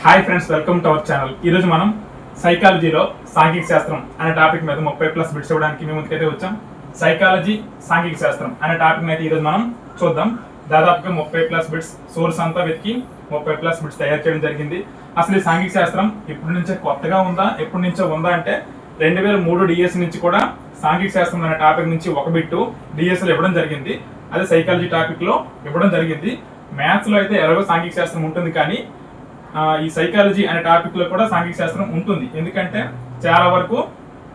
Hi friends, welcome to our channel. ఈరోజు మనం సైకాలజీలో సాంఘిక శాస్త్రం అనే టాపిక్ మీద 30+ బిట్స్ ఇవ్వడానికి మీ ముందుకైతే వచ్చాం. సైకాలజీ సాంఘిక శాస్త్రం అనే టాపిక్ అయితే ఈరోజు మనం చూద్దాం. దాదాపుగా 30+ బిట్స్ సోర్స్ అంతా వెతికి 30+ బిట్స్ తయారు చేయడం జరిగింది. అసలు ఈ సాంఘిక శాస్త్రం ఇప్పటి నుంచే కొత్తగా ఉందా, ఎప్పటి నుంచో ఉందా అంటే 2003 డిఎస్ నుంచి కూడా సాంఘిక శాస్త్రం అనే టాపిక్ నుంచి ఒక బిట్టు డిఎస్లో ఇవ్వడం జరిగింది. అదే సైకాలజీ టాపిక్ లో ఇవ్వడం జరిగింది. మ్యాథ్స్ లో అయితే ఎలాగో సాంఘిక శాస్త్రం ఉంటుంది, కానీ ఈ సైకాలజీ అనే టాపిక్ లో కూడా సాంఘిక శాస్త్రం ఉంటుంది. ఎందుకంటే చాలా వరకు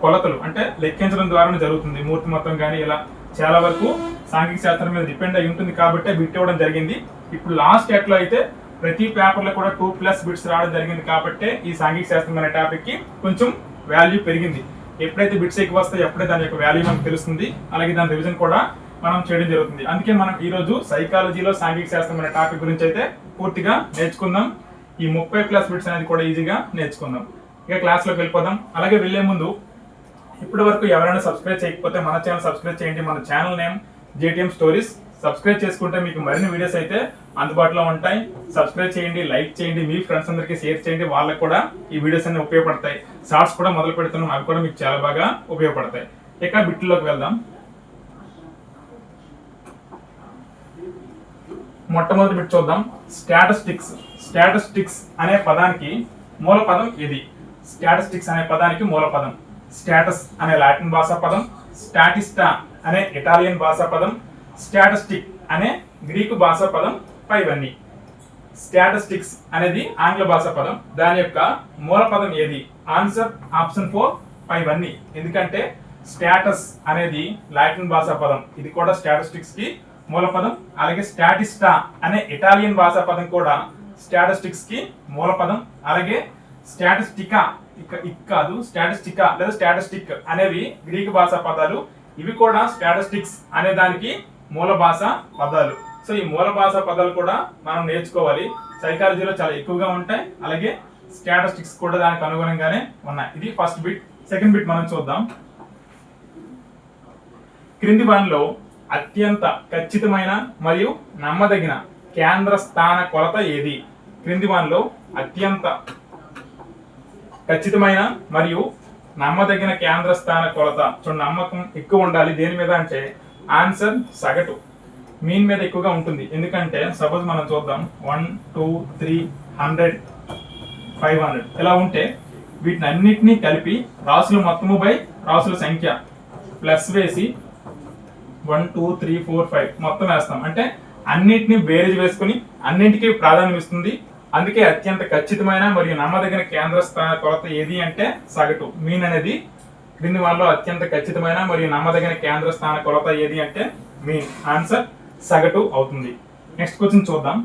కొలతలు అంటే లెక్కించడం ద్వారానే జరుగుతుంది. మూర్తి మొత్తం కానీ ఇలా చాలా వరకు సాంఘిక శాస్త్రం మీద డిపెండ్ అయి ఉంటుంది కాబట్టి బిట్ ఇవ్వడం జరిగింది. ఇప్పుడు లాస్ట్ ఎట్లో అయితే ప్రతి పేపర్ లో కూడా 2+ బిట్స్ రావడం జరిగింది కాబట్టి ఈ సాంఘిక శాస్త్రం అనే టాపిక్ కి కొంచెం వాల్యూ పెరిగింది. ఎప్పుడైతే బిట్స్ ఎక్కువ వస్తాయో అప్పుడే దాని యొక్క వాల్యూ మనకు తెలుస్తుంది. అలాగే దాని రివిజన్ కూడా మనం చేయడం జరుగుతుంది. అందుకే మనం ఈ రోజు సైకాలజీలో సాంఘిక శాస్త్రం అనే టాపిక్ గురించి అయితే పూర్తిగా నేర్చుకుందాం. ఈ 30+ బిట్స్ అనేది కూడా ఈజీగా నేర్చుకుందాం. ఇక క్లాస్ లోకి వెళ్ళిపోదాం. అలాగే వెళ్లే ముందు ఇప్పటి వరకు ఎవరైనా సబ్స్క్రైబ్ చేయకపోతే మన ఛానల్ సబ్స్క్రైబ్ చేయండి. మన channel name JTM stories. Subscribe చేసుకుంటే మీకు మరిన్ని వీడియోస్ అయితే అందుబాటులో ఉంటాయి. సబ్స్క్రైబ్ చేయండి, లైక్ చేయండి, మీ ఫ్రెండ్స్ అందరికీ షేర్ చేయండి. వాళ్ళకి కూడా ఈ వీడియోస్ అన్ని ఉపయోగపడతాయి. షార్ట్స్ కూడా మొదలు పెడుతున్నాం, అవి కూడా మీకు చాలా బాగా ఉపయోగపడతాయి. ఇక బిట్లోకి వెళ్దాం. మొట్టమొదటి బిట్ చూద్దాం. స్టాటిస్టిక్స్. స్టాటిస్టిక్స్ అనే పదానికి మూల పదం ఇది. స్టాటిస్టిక్స్ అనే పదానికి మూల పదం స్టాటస్ అనే లాటిన్ భాషా పదం, స్టాటిస్టా అనే ఇటాలియన్ భాషా పదం, స్టాటిస్టిక్ అనే గ్రీకు భాషా పదం పైవన్నీ. స్టాటిస్టిక్స్ అనేది ఆంగ్ల భాషా పదం. దాని యొక్క మూల పదం ఏది? ఆన్సర్ ఆప్షన్ 4 పైవన్నీ. ఎందుకంటే స్టాటస్ అనేది లాటిన్ భాషా పదం, ఇది కూడా స్టాటిస్టిక్స్ కి మూల పదం. అలాగే స్టాటిస్టా అనే ఇటాలియన్ భాషా పదం కూడా స్టాటిస్టిక్స్ కి మూల పదం. అలాగే స్టాటిస్టికా కాదు, స్టాటిస్టికా లేదా స్టాటిస్టిక్ అనేవి గ్రీకు భాషా పదాలు. ఇవి కూడా స్టాటిస్టిక్స్ అనే దానికి మూల భాష పదాలు. సో ఈ మూల భాష పదాలు కూడా మనం నేర్చుకోవాలి. సైకాలజీలో చాలా ఎక్కువగా ఉంటాయి. అలాగే స్టాటిస్టిక్స్ కూడా దానికి అనుగుణంగానే ఉన్నాయి. ఇది ఫస్ట్ బిట్. సెకండ్ బిట్ మనం చూద్దాం. క్రింది వానిలో అత్యంత ఖచ్చితమైన మరియు నమ్మదగిన కేంద్ర స్థాన కొలత ఏది? క్రింది వానిలో అత్యంత ఖచ్చితమైన మరియు నమ్మదగిన కేంద్ర స్థాన కొలత. నమ్మకం ఎక్కువ ఉండాలి దేని మీద అంటే ఆన్సర్ సగటు, మీన్ మీద ఎక్కువగా ఉంటుంది. ఎందుకంటే సపోజ్ మనం చూద్దాం 1 2 3 100 500 ఇలా ఉంటే వీటిని అన్నిటినీ కలిపి రాసుల మొత్తము బై రాసుల సంఖ్య ప్లస్ వేసి 1 2 3 4 5 మొత్తం వేస్తాం. అంటే అన్నిటిని బేరీజ్ వేసుకుని అన్నింటికి ప్రాధాన్యం ఇస్తుంది. అందుకే అత్యంత ఖచ్చితమైన మరియు నమ్మదగిన కేంద్ర స్థాన కొలత ఏది అంటే సగటు, మీన్ అనేది. క్రింది వాళ్ళలో అత్యంత ఖచ్చితమైన మరియు నమ్మదగిన కేంద్ర స్థాన కొలత ఏది అంటే మీన్. ఆన్సర్ సగటు అవుతుంది. నెక్స్ట్ క్వశ్చన్ చూద్దాం.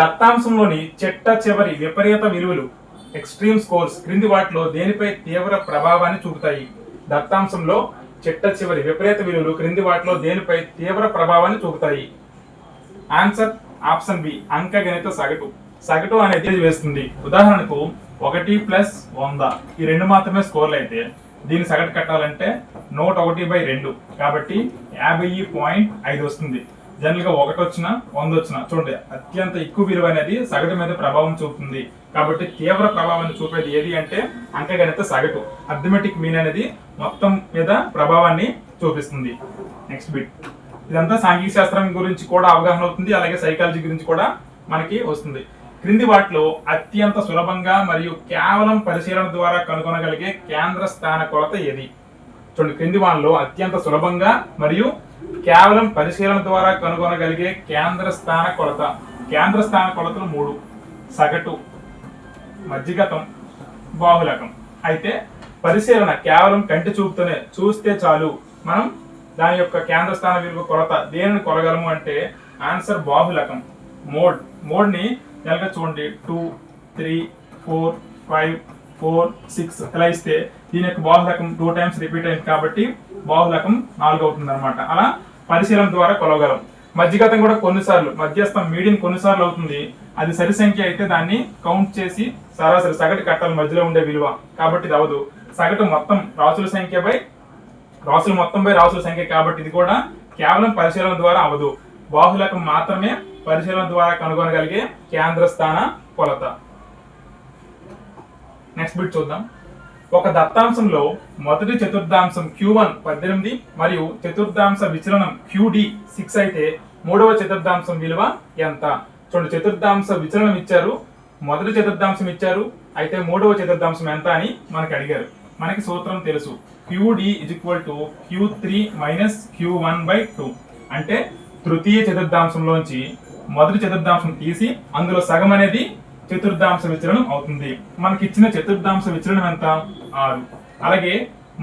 దత్తాంశంలోని చిట్ట చివరి విపరీత విలువలు ఎక్స్ట్రీమ్ స్కోర్స్ క్రింది వాటిలో దేనిపై తీవ్ర ప్రభావాన్ని చూపుతాయి? దత్తాంశంలో చిట్ట చివరి విపరీత విలువలు క్రింది వాటిలో దేనిపై తీవ్ర ప్రభావాన్ని చూపుతాయి? ఆన్సర్ ఆప్షన్ బి, అంకగణిత సగటు. సగటు అనేది వేస్తుంది. ఉదాహరణకు 1+100 ఈ రెండు మాత్రమే స్కోర్లు అయితే దీన్ని సగటు కట్టాలంటే 101/2 కాబట్టి 50.5 వస్తుంది. జనరల్ గా 1 వచ్చినా 100 వచ్చినా చూడండి అత్యంత ఎక్కువ విలువ అనేది సగటు మీద ప్రభావం చూపుతుంది. కాబట్టి తీవ్ర ప్రభావాన్ని చూపేది ఏది అంటే అంకగణిత సగటు. అర్థమెటిక్ మీన్ అనేది మొత్తం మీద ప్రభావాన్ని చూపిస్తుంది. Next bit. ఇదంతా సాంఘిక శాస్త్రం గురించి కూడా అవగాహన అవుతుంది. అలాగే సైకాలజీ గురించి కూడా మనకి వస్తుంది. క్రింది వాటిలో అత్యంత సులభంగా మరియు కేవలం పరిశీలన ద్వారా కనుగొనగలిగే కేంద్ర స్థాన కొలత ఏది? చూడండి, క్రింది వాటిలో అత్యంత సులభంగా మరియు కేవలం పరిశీలన ద్వారా కనుగొనగలిగే కేంద్ర స్థాన కొలత. కేంద్ర స్థాన కొలతలు 3: సగటు, మధ్యగతం, బాహుళకం. అయితే పరిశీలన కేవలం కంటి చూపుతోనే చూస్తే చాలు మనం దాని యొక్క కేంద్ర స్థాన విలువ కొలత దేనిని కొలగలము అంటే ఆన్సర్ బాహుళకం. మోడ్ని ఎలాగ చూడండి 2 3 4 5 4 6 ఇలా ఇస్తే దీని యొక్క బాహుళకం 2 టైమ్స్ రిపీట్ అయింది కాబట్టి బాహుళకం 4 అవుతుంది అనమాట. అలా పరిశీలన ద్వారా కొలవగలం. మధ్యగతం కూడా కొన్నిసార్లు, మధ్యస్థం మీడియన్ కొన్నిసార్లు అవుతుంది. అది సరి సంఖ్య అయితే దాన్ని కౌంట్ చేసి సరాసరి సగటు కట్టాలి మధ్యలో ఉండే విలువ. కాబట్టి ఇది అవదు. సగటు మొత్తం రాసుల సంఖ్య బై రాసుల సంఖ్య కాబట్టి ఇది కూడా కేవలం పరిశీలన ద్వారా అవదు. బాహుళకం మాత్రమే పరిశీలన ద్వారా కనుగొనగలిగే కేంద్ర స్థాన కొలత. నెక్స్ట్ బిట్ చూద్దాం. ఒక దత్తాంశంలో మొదటి చతుర్థాంశం Q1 18 మరియు చతుర్థాంశ విచలనం QD 6 అయితే మూడవ చతుర్థాంశం విలువ ఎంత? చూడండి, చతుర్థాంశ విచలనం ఇచ్చారు, మొదటి చతుర్థాంశం ఇచ్చారు, అయితే మూడవ చతుర్థాంశం ఎంత అని మనకి అడిగారు. మనకి సూత్రం తెలుసు, QD = Q3 - Q1/2. అంటే తృతీయ చతుర్థాంశంలోంచి మొదటి చతుర్థాంశం తీసి అందులో సగం అనేది చతుర్థాంశ విచలనం అవుతుంది. మనకి ఇచ్చిన చతుర్థాంశ విచలనం ఎంత? 6. అలాగే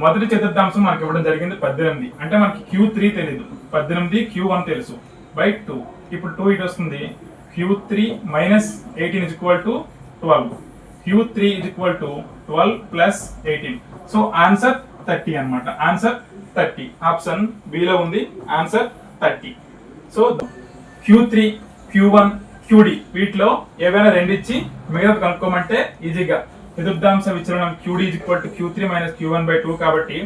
మొదటి చతుర్థాంశం మనకి ఇవ్వడం జరిగింది 18. అంటే మనకి Q3 తెలియదు, 18 Q1 తెలుసు, /2. ఇప్పుడు 2 ఇటు వస్తుంది. Q3 - 18 = 12. Q3 = 12 + 18. సో ఆన్సర్ 30 అన్నమాట. ఆన్సర్ 30. ఆప్షన్ బి లో ఉంది answer 30. So Q3, Q1, QD వీటిలో ఏవైనా రెండు ఇచ్చి మిగతా కనుక్కోమంటే ఈజీగా చతుర్థాంశ విచలనం QD = Q3 - Q1/2 కాబట్టి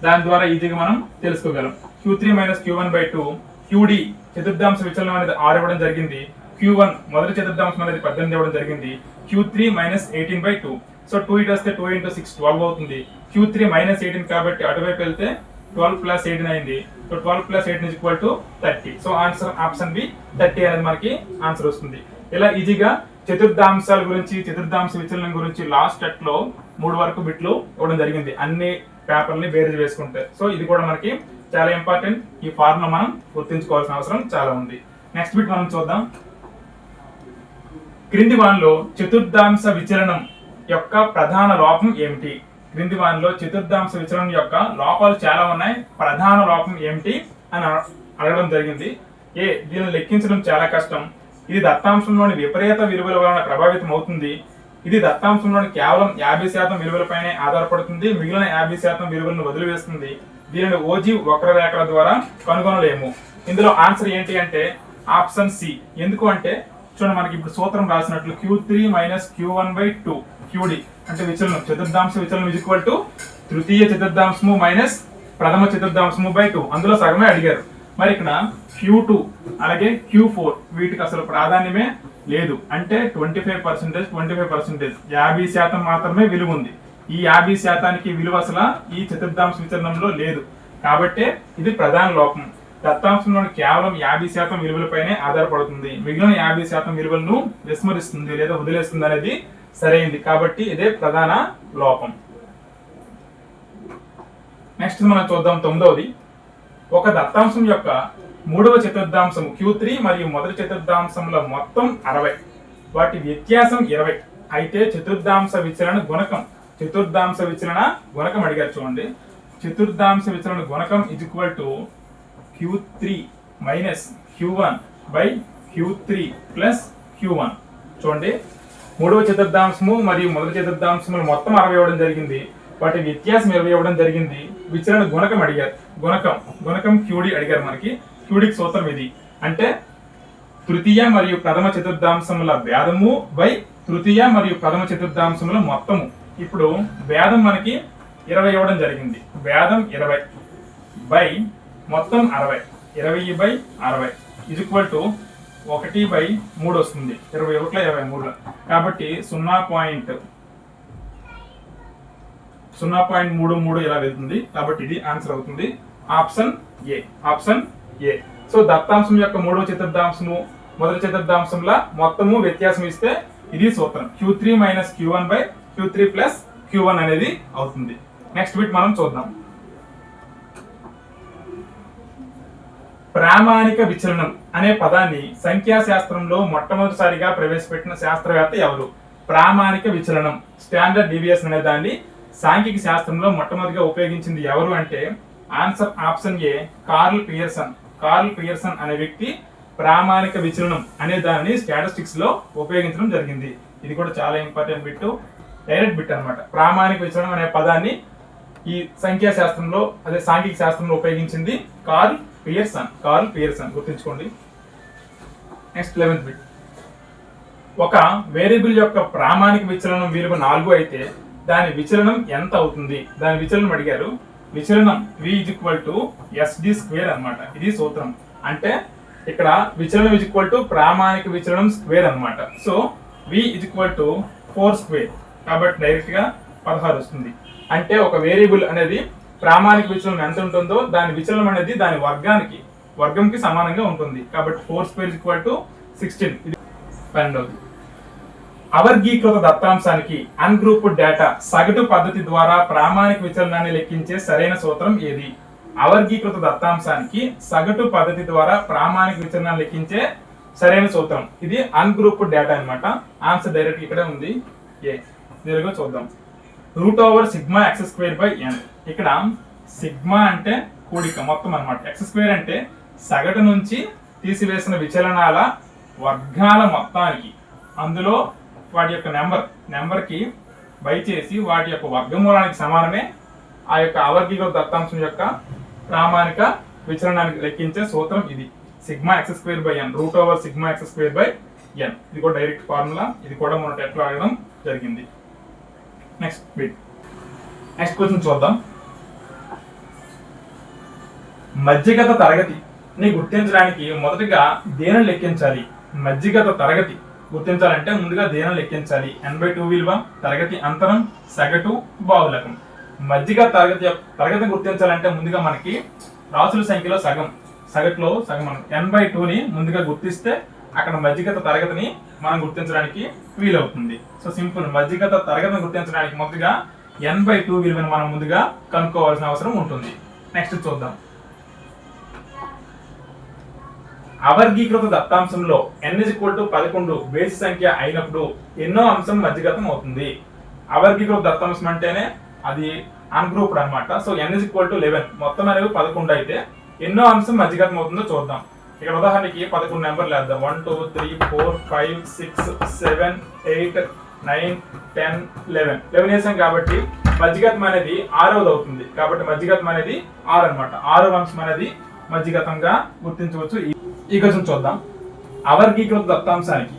దాని ద్వారా ఈజీగా మనం తెలుసుకోగలం. Q3 - Q1/2. QD చతుర్థాంశ విచలనం అనేది 6 ఇవ్వడం జరిగింది. Q1 మొదటి చతుర్థాంశం అనేది 18 ఇవ్వడం జరిగింది. Q3 - 18/2. సో 2 ఇటు వస్తే 2 × 6 12 అవుతుంది. Q3 - 18 కాబట్టి అటువైపు వెళ్తే 12 + 18 అయింది. So 12 + 18 = 30. So answer option B 30 అనేది మనకి ఆన్సర్ వస్తుంది. ఇలా ఈజీగా చతుర్థాంశాల గురించి, చతుర్థాంశ విచలనం గురించి లాస్ట్ సెట్ లో 3 వరకు బిట్లు ఇవ్వడం జరిగింది, అన్ని పేపర్ని బేరీజ్ వేసుకుంటే. సో ఇది కూడా మనకి చాలా ఇంపార్టెంట్. ఈ ఫార్ములా మనం గుర్తుంచుకోవాల్సిన అవసరం చాలా ఉంది. నెక్స్ట్ బిట్ మనం చూద్దాం. క్రింది వానిలో చతుర్థాంశ విచలనం యొక్క ప్రధాన లోపం ఏమిటి? క్రింది వానిలో చతుర్థాంశ విచలనం యొక్క లోపాలు చాలా ఉన్నాయి, ప్రధాన లోపం ఏమిటి అని అడగడం జరిగింది. దీనిని లెక్కించడం చాలా కష్టం. ఇది దత్తాంశంలోని విపరీత విలువల వలన ప్రభావితం అవుతుంది. ఇది దత్తాంశంలోని కేవలం 50% విలువలపైనే ఆధారపడుతుంది, మిగిలిన 50% విలువలను వదిలివేస్తుంది. దీనిని ఓజీ వక్రరేఖల ద్వారా కనుగొనలేము. ఇందులో ఆన్సర్ ఏంటి అంటే ఆప్షన్ సి. ఎందుకు అంటే చూడండి, మనకి ఇప్పుడు సూత్రం రాసినట్లు Q3 - Q1/2. QD అంటే విచలనం, చతుర్థాంశ విచలనం = తృతీయ చతుర్థాంశము మైనస్ ప్రథమ చతుర్థాంశము /2. అందులో సగమే అడిగారు. మరి ఇక్కడ Q2 అలాగే Q4 వీటికి అసలు ప్రాధాన్యమే లేదు. అంటే 25%, 25%, 50% మాత్రమే విలువ ఉంది. ఈ 50% విలువ అసలు ఈ చతుర్థాంశ విచలనంలో లేదు. కాబట్టి ఇది ప్రధాన లోపం. దత్తాంశంలోని కేవలం 50% విలువలపైనే ఆధారపడుతుంది, మిగిలిన 50% విలువలను విస్మరిస్తుంది లేదా వదిలేస్తుంది అనేది సరైంది. కాబట్టి ఇదే ప్రధాన లోపం. నెక్స్ట్ మనం చూద్దాం 9వది. ఒక దత్తాంశం యొక్క మూడవ చతుర్థాంశం Q3 మరియు మొదటి చతుర్థాంశంల మొత్తం 60, వాటి వ్యత్యాసం 20 అయితే చతుర్థాంశ విచలన గుణకం. చతుర్థాంశ విచలన గుణకం అడిగారు. చూడండి, చతుర్థాంశ విచలన గుణకం = Q3 - Q1/Q3 + Q1. చూడండి, మూడవ చతుర్థాంశము మరియు మొదటి చతుర్థాంశములు మొత్తం 60 ఇవ్వడం జరిగింది, వాటి వ్యత్యాసం 20 ఇవ్వడం జరిగింది. విచలన గుణకం అడిగారు. గుణకం QD అడిగారు. మనకి QDకి సూత్రం ఇది. అంటే తృతీయ మరియు ప్రథమ చతుర్థాంశముల భేదము తృతీయ మరియు ప్రథమ చతుర్థాంశముల మొత్తము. ఇప్పుడు భేదం మనకి 20 ఇవ్వడం జరిగింది. భేదం 20 మొత్తం 60. 20/60 = 1/3 వస్తుంది. 21 23. కాబట్టి 0.33 ఇలా వెళ్తుంది. కాబట్టి ఇది ఆన్సర్ అవుతుంది. Option A. Option A. So దత్తాంశం యొక్క మూడవ చతుర్థాంశము మొదటి చతుర్థాంశంల మొత్తము వ్యత్యాసం ఇస్తే ఇది సూత్రం. Q3 - Q1/Q3 + Q1 అనేది అవుతుంది. నెక్స్ట్ బిట్ మనం చూద్దాం. ప్రామాణిక విచలనం అనే పదాన్ని సంఖ్యాశాస్త్రంలో మొట్టమొదటిసారిగా ప్రవేశపెట్టిన శాస్త్రవేత్త ఎవరు? ప్రామాణిక విచలనం, స్టాండర్డ్ డీవియేషన్ అనే దాన్ని సాంఖ్యిక శాస్త్రంలో మొట్టమొదటిగా ఉపయోగించింది ఎవరు అంటే answer option A, curl Pearson. Curl Pearson అనే వ్యక్తి ప్రామాణిక విచలనం అనే దాన్ని స్టాటిస్టిక్స్ లో ఉపయోగించడం జరిగింది. ఇది కూడా చాలా ఇంపార్టెంట్ బిట్, డైరెక్ట్ బిట్ అన్నమాట. ప్రామాణిక విచలనం అనే పదాన్ని ఈ సంఖ్యాశాస్త్రంలో అదే సాంఖ్యిక శాస్త్రంలో ఉపయోగించింది కార్ల్ పియర్సన్. గుర్తుంచుకోండి. Next 11th bit. ఒక వేరియబుల్ యొక్క ప్రామాణిక విచలనం విలువ 4 అయితే దాని విచలనం ఎంత అవుతుంది? దాని విచలనం అడిగారు. విచలనం V = SD² అన్నమాట. ఇది సూత్రం. అంటే ఇక్కడ విచలనం ఇజ్ ఈక్వల్ టు ప్రామాణిక విచలనం స్క్వేర్ అన్నమాట. So v is equal to 4 square, కాబట్టి డైరెక్ట్ గా 16 వస్తుంది. అంటే ఒక వేరియబుల్ అనేది ప్రామాణిక విచలనం ఎంత ఉంటుందో దాని విచలనం అనేది దాని వర్గంకి సమానంగా ఉంటుంది. కాబట్టి 4 స్క్వేర్ ఈక్వల్ టు 16. ఇది 12. అవర్గీకృత దత్తాంశానికి అన్గ్రూప్డ్ డేటా సగటు పద్ధతి ద్వారా ప్రామాణిక విచలనాన్ని లెక్కించే సరైన సూత్రం ఏది? అవర్గీకృత దత్తాంశానికి సగటు పద్ధతి ద్వారా ప్రామాణిక విచలనాన్ని లెక్కించే సరైన సూత్రం ఇది అన్గ్రూప్డ్ డేటా అన్నమాట. ఆన్సర్ డైరెక్ట్ ఇక్కడే ఉంది. దీనిలో చూద్దాం. √σx²/n. ఇక్కడ సిగ్మా అంటే కూడిక మొత్తం అన్నమాట. x² అంటే సగటు నుంచి తీసివేసిన విచలనాల వర్గాల మొత్తానికి అందులో వాటి యొక్క నెంబర్కి బై చేసి వాటి యొక్క వర్గమూలానికి సమానమే ఆ యొక్క అవర్గీకృత దత్తాంశం యొక్క ప్రామాణిక విచలనానికి లెక్కించే సూత్రం ఇది. σx²/n, √σx²/n. ఇది కూడా డైరెక్ట్ ఫార్ములా. ఇది కూడా మనం టెట్లో అడగడం జరిగింది. నెక్స్ట్ క్వశ్చన్ చూద్దాం. మధ్యగత తరగతిని గుర్తించడానికి మొదటగా దేనిని లెక్కించాలి? మధ్యగత తరగతి గుర్తించాలంటే ముందుగా దేనిని లెక్కించాలి? n/2 విలువ, తరగతి అంతరం, సగటు, బాహుళకం. మధ్యగత తరగతి గుర్తించాలంటే ముందుగా మనకి రాసుల సంఖ్యలో సగటులో సగం మనం n/2ని ముందుగా గుర్తిస్తే అక్కడ మధ్యగత తరగతిని మనం గుర్తించడానికి వీలవుతుంది. So simple. మధ్యగత తరగతిని గుర్తించడానికి మొదటిగా n/2 విలువను మనం ముందుగా కనుక్కోవాల్సిన అవసరం ఉంటుంది. నెక్స్ట్ చూద్దాం. అవర్గీకృత దత్తాంశంలో n=11 బేసి సంఖ్య అయినప్పుడు ఎన్నో అంశం మధ్యగతం అవుతుంది? అవర్గీకృత దత్తాంశం అంటేనే అది అన్గ్రూప్డ్ అన్నమాట. సో n=11 మొత్తం అనేవి 11 అయితే ఎన్నో అంశం మధ్యగతం అవుతుందో చూద్దాం. ఇక్కడ ఉదాహరణకి 11 నెంబర్లు వేద్దాం. 1 2 3 4 5 6 7 8 9 10 11 వేసాం కాబట్టి మధ్యగతం అనేది 6వది అవుతుంది. కాబట్టి మధ్యగతం అనేది 6 అన్నమాట. 6వ అంశం అనేది మధ్యగతంగా గుర్తించవచ్చు. ఈ క్వశ్చన్ చూద్దాం. అవర్గీకృత దత్తాంశానికి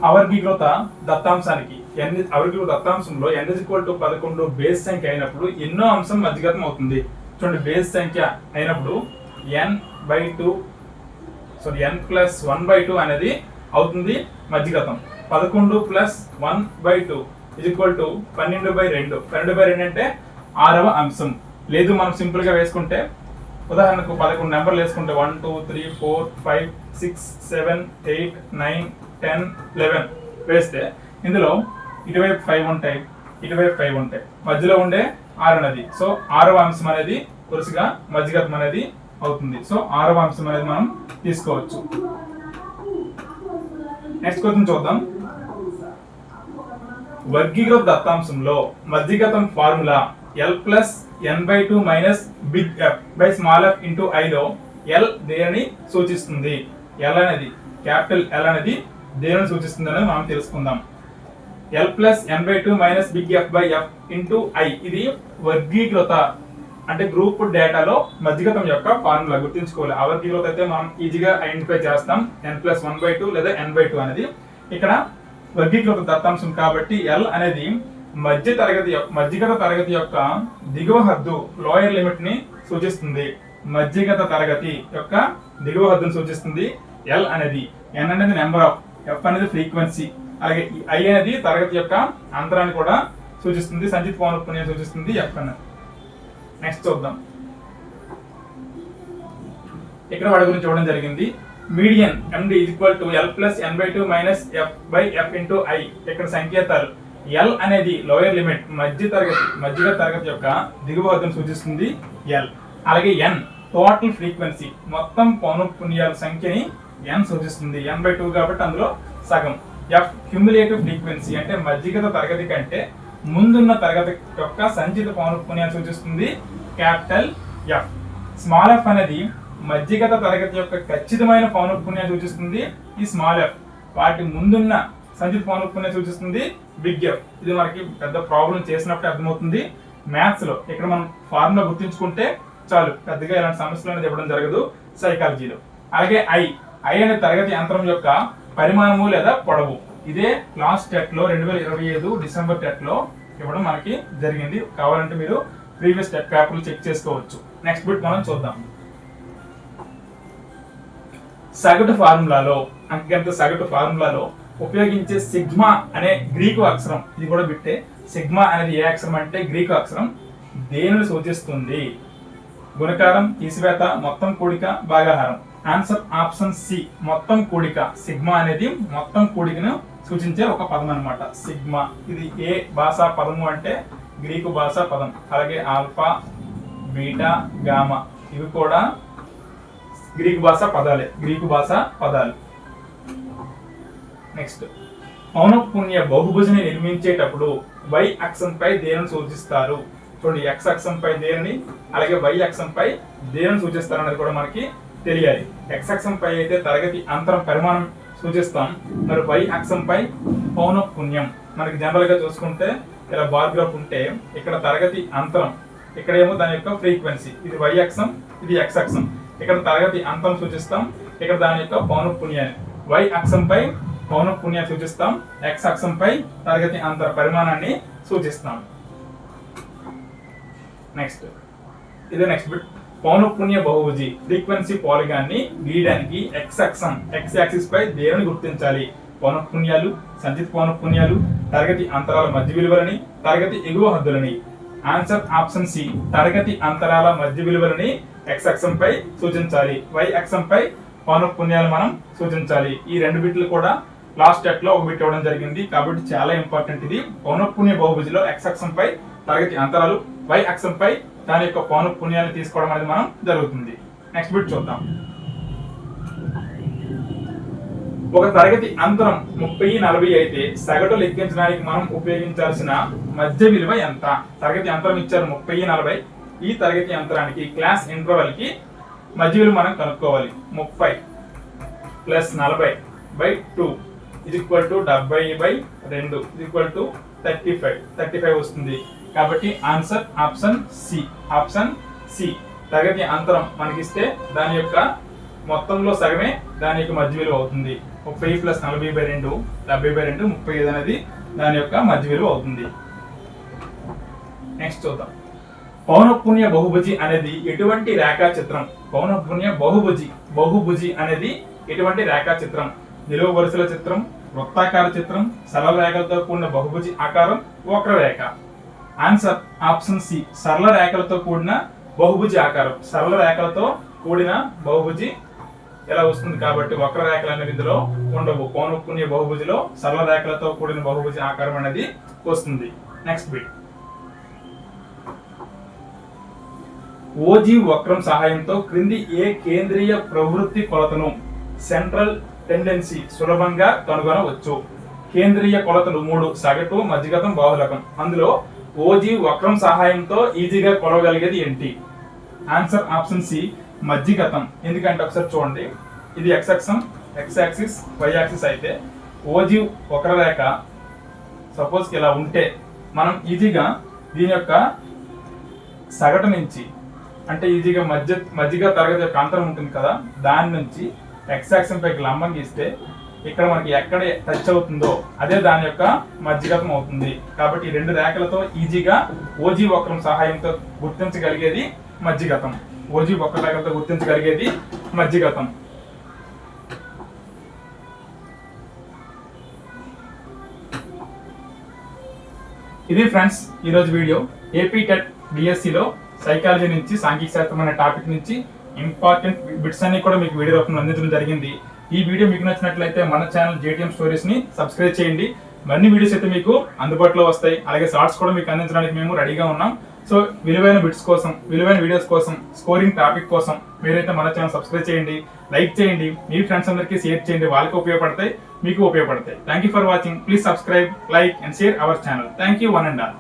అవర్గీకృత దత్తాంశంలో n=11 బేస్ సంఖ్య అయినప్పుడు ఎన్నో అంశం మధ్యగతం అవుతుంది? చూడండి, బేస్ సంఖ్య అయినప్పుడు n/2 n+1/2 అనేది అవుతుంది మధ్యగతం. 11 + 1/2 = 12/2. 12/2 అంటే 6వ అంశం. లేదు మనం సింపుల్ గా వేసుకుంటే ఉదాహరణకు 11 నెంబర్లు వేసుకుంటే 1 2 3 4 5 6 7 8 9 10 11 వేస్తే ఇందులో ఇటువైపు 5 ఉంటాయి, ఇటువైపు 5 ఉంటాయి, మధ్యలో ఉండే 6 అనేది. సో 6వ అంశం అనేది వరుసగా మధ్యగతం అనేది అవుతుంది. సో 6వ అంశం అనేది మనం తీసుకోవచ్చు. నెక్స్ట్ క్వశ్చన్ చూద్దాం. వర్గీకృత దత్తాంశంలో మధ్యగతం formula L+n/2 - big F by small f into I లో L దేనిని సూచిస్తుంది? క్యాపిటల్ L అనేది దేనిని సూచిస్తుంది అనేది మనం తెలుసుకుందాం. L+n/2 - big F by F into I ఇది వర్గీకృత అంటే గ్రూప్ డేటాలో మధ్యగతం యొక్క ఫార్ములా గుర్తుంచుకోవాలి. అవర్గీకృత అయితే మనం ఈజీగా ఐడెంటిఫై చేస్తాం n+1/2 లేదా n/2 అనేది. ఇక్కడ వర్గీకృత దత్తాంశం కాబట్టి L అనేది మధ్యగత తరగతి యొక్క దిగువ హద్దు లోయర్ లిమిట్ ని సూచిస్తుంది. మధ్యగత తరగతి యొక్క దిగువ హద్దును సూచిస్తుంది L అనేది. n అనేది నెంబర్ ఆఫ్, F అనేది ఫ్రీక్వెన్సీ, అలాగే I అనేది తరగతి యొక్క అంతరాన్ని కూడా సూచిస్తుంది. సంచిత పౌనఃపున్యాన్ని సూచిస్తుంది F అనేది. నెక్స్ట్ చూద్దాం. ఇక్కడ వాడి గురించి చూడడం జరిగింది. Median MD L+n/2 - F by F into I. ఇక్కడ సంకేతాలు L అనేది లోయర్ లిమిట్ మధ్యగత తరగతి యొక్క దిగువ హద్దును సూచిస్తుంది L. అలాగే N టోటల్ ఫ్రీక్వెన్సీ, మొత్తం పౌనఃపున్యాల సంఖ్యని N సూచిస్తుంది. n/2 కాబట్టి అందులో సగం. F క్యుములేటివ్ ఫ్రీక్వెన్సీ అంటే మధ్యగత తరగతి కంటే ముందున్న తరగతి యొక్క సంచిత పౌనఃపున్యాన్ని సూచిస్తుంది క్యాపిటల్ F. స్మాల్ f అనేది మధ్యగత తరగతి యొక్క ఖచ్చితమైన పౌనఃపున్యాన్ని సూచిస్తుంది ఈ స్మాల్ f. వాటి ముందున్న సంచిత పౌనఃపున్యాన్ని సూచిస్తుంది బిగ్ F. ఇది మనకి పెద్ద ప్రాబ్లం చేసినప్పుడు అర్థమవుతుంది మ్యాథ్స్ లో. ఇక్కడ మనం ఫార్ములా గుర్తుంచుకుంటే చాలు, పెద్దగా ఇలాంటి సమస్యలు అనేది ఇవ్వడం జరగదు సైకాలజీలో. అలాగే I అనే తరగతి యంత్రం యొక్క పరిమాణము లేదా పొడవు. ఇదే లాస్ట్ టెట్ లో 2025 డిసెంబర్ టెట్ లో ఇవ్వడం మనకి జరిగింది. కావాలంటే మీరు ప్రీవియస్ టెట్ పేపర్లు చెక్ చేసుకోవచ్చు. నెక్స్ట్ బిట్ మనం చూద్దాం. సగటు ఫార్ములాలో అంకెగణిత సగటు ఫార్ములాలో ఉపయోగించే సిగ్మా అనే గ్రీకు అక్షరం, ఇది కూడా బిట్టే. సిగ్మా అనేది ఏ అక్షరం అంటే గ్రీకు అక్షరం. దేనిని సూచిస్తుంది? గుణకారం, తీసివేత, మొత్తం కూడిక, భాగాహారం. ఆన్సర్ ఆప్షన్ సి, మొత్తం కూడిక. సిగ్మా అనేది మొత్తం కూడికను సూచించే ఒక పదం అన్నమాట సిగ్మా. ఇది ఏ భాషా పదము అంటే గ్రీకు భాషా పదం. అలాగే ఆల్ఫా, బీటా, గామా ఇవి కూడా గ్రీకు భాష పదాలే, గ్రీకు భాష పదాలు. నెక్స్ట్, పౌనఃపున్య బహుభుజిని నిర్మించేటప్పుడు y అక్షంపై దేనిని సూచిస్తారు? చూడండి, x అక్షంపై దేనిని, అలాగే y అక్షంపై దేనిని సూచిస్తారు అనేది కూడా మనకి తెలియాలి. x అక్షంపై అయితే తరగతి అంతరం పరిమాణం సూచిస్తాం, మరి y అక్షంపై పౌనఃపున్యం. మనకి జనరల్ గా చూసుకుంటే ఇలా బార్ గ్రాఫ్ ఉంటే ఇక్కడ తరగతి అంతరం, ఇక్కడేమో దాని యొక్క ఫ్రీక్వెన్సీ. ఇది y అక్షం, ఇది x అక్షం. ఇక్కడ తరగతి అంతరం సూచిస్తాం, ఇక్కడ దాని యొక్క పౌనఃపున్యాన్ని. y అక్షంపై పౌనఃపున్యాన్ని సూచిస్తాం, x అక్షంపై తరగతి అంతర పరిమాణాన్ని సూచిస్తాం. నెక్స్ట్, ఇదే నెక్స్ట్ బిట్. పౌనఃపున్య బహుభుజి ఫ్రీక్వెన్సీ పాలిగాన్ని గీయడానికి x అక్షం, x యాక్సిస్ పై దేనిని గుర్తించాలి? పౌనఃపున్యాలు, సంచిత పౌనఃపున్యాలు, తరగతి అంతరాల మధ్య విలువలని, తరగతి ఎగువ హద్దులని. ఆన్సర్ ఆప్షన్ సి, తరగతి అంతరాల మధ్య విలువలని x అక్షంపై సూచించాలి, y అక్షంపై పౌనఃపున్యాలు మనం సూచించాలి. ఈ రెండు బిట్లు కూడా లాస్ట్ స్టెప్ లో ఒక బిట్ ఇవ్వడం జరిగింది కాబట్టి చాలా ఇంపార్టెంట్. ఇది పౌనఃపున్య బహుభుజిలో x అక్షంపై తరగతి అంతరాలు, y అక్షంపై దాని యొక్క పౌనఃపున్యాన్ని తీసుకోవడం అనేది మనం జరుగుతుంది. నెక్స్ట్ బిట్ చూద్దాం. ఒక తరగతి అంతరం 30-40 అయితే సగటు లెక్కించడానికి మనం ఉపయోగించాల్సిన మధ్య విలువ ఎంత? తరగతి అంతరం ఇచ్చారు 30-40. ఈ తరగతి అంతరానికి క్లాస్ ఇంటర్వెల్ కి మధ్య విలువ మనం కనుక్కోవాలి. 30 + 40/2 70/2 35 వస్తుంది. కాబట్టి answer option C, option C. తరగతి అంతరం మనకిస్తే దాని యొక్క మొత్తంలో సగమే దాని యొక్క మధ్య విలువ అవుతుంది. 30 + 40/2 70/2 35 అనేది దాని యొక్క మధ్య విలువ అవుతుంది. నెక్స్ట్ చూద్దాం. పౌనఃపున్య బహుభుజి అనేది ఎటువంటి రేఖాచిత్రం? పౌనఃపున్య బహుభుజి అనేది ఎటువంటి రేఖాచిత్రం? నిలువు వరుసల చిత్రం, వృత్తాకార చిత్రం, సరళ రేఖలతో కూడిన బహుభుజి ఆకారం, వక్రరేఖ. ఆన్సర్ ఆప్షన్ సి, సరళ రేఖలతో కూడిన బహుభుజి ఆకారం. సరళ రేఖలతో కూడిన బహుభుజి ఎలా వస్తుంది కాబట్టి వక్రరేఖలు అనేవి ఇందులో ఉండవు. పౌనఃపున్య బహుభుజిలో సరళ రేఖలతో కూడిన బహుభుజి ఆకారం అనేది వస్తుంది. Next bit. ఓజీ వక్రం సహాయంతో క్రింది ఏ కేంద్రీయ ప్రవృత్తి కొలతను, సెంట్రల్ టెండెన్సీ, సులభంగా కనుగొనవచ్చు? కేంద్రీయ కొలతలు 3: సగటు, మధ్యగతం, బాహుళకం. అందులో ఓజీ వక్రం సహాయంతో ఈజీగా కొలవగలిగేది ఏంటి? ఆన్సర్ ఆప్షన్ సి, మధ్యగతం. ఎందుకంటే ఒకసారి చూడండి, ఇది x అక్షం, x యాక్సిస్, y యాక్సిస్ అయితే ఓజీ వక్రరేఖ సపోజ్ ఇలా ఉంటే మనం ఈజీగా దీని యొక్క సగటు నుంచి, అంటే ఈజీగా మధ్యగా తరగతి యొక్క అంతరం ఉంటుంది కదా, దాని నుంచి x యాక్సిస్ పైకి లంబం గీస్తే ఇక్కడ మనకి ఎక్కడ టచ్ అవుతుందో అదే దాని యొక్క మధ్యగతం అవుతుంది. కాబట్టి ఈ రెండు రేఖలతో ఈజీగా ఓజీ వక్రం సహాయంతో గుర్తించగలిగేది మధ్యగతం. ఓజీ వక్రరేఖలతో గుర్తించగలిగేది మధ్యగతం. ఇది ఫ్రెండ్స్ ఈరోజు వీడియో. ఏపీ టెట్ డిఎస్సిలో సైకాలజీ నుంచి, సాంఘిక శాస్త్రం అనే టాపిక్ నుంచి ఇంపార్టెంట్ బిట్స్ అన్ని కూడా మీకు వీడియో రూపంలో అందించడం జరిగింది. ఈ వీడియో మీకు నచ్చినట్లయితే మన ఛానల్ JTM స్టోరీస్ ని సబ్స్క్రైబ్ చేయండి. మరిన్ని వీడియోస్ అయితే మీకు అందుబాటులో వస్తాయి. అలాగే షార్ట్స్ కూడా మీకు అందించడానికి మేము రెడీగా ఉన్నాం. సో విలువైన బిట్స్ కోసం, విలువైన వీడియోస్ కోసం, స్కోరింగ్ టాపిక్ కోసం మీరైతే మన ఛానల్ సబ్స్క్రైబ్ చేయండి, లైక్ చేయండి, మీ ఫ్రెండ్స్ అందరికీ షేర్ చేయండి. వాళ్ళకి ఉపయోగపడతాయి, మీకు ఉపయోగపడతాయి. Thank you for watching. Please subscribe, like and share our channel. Thank you one and all.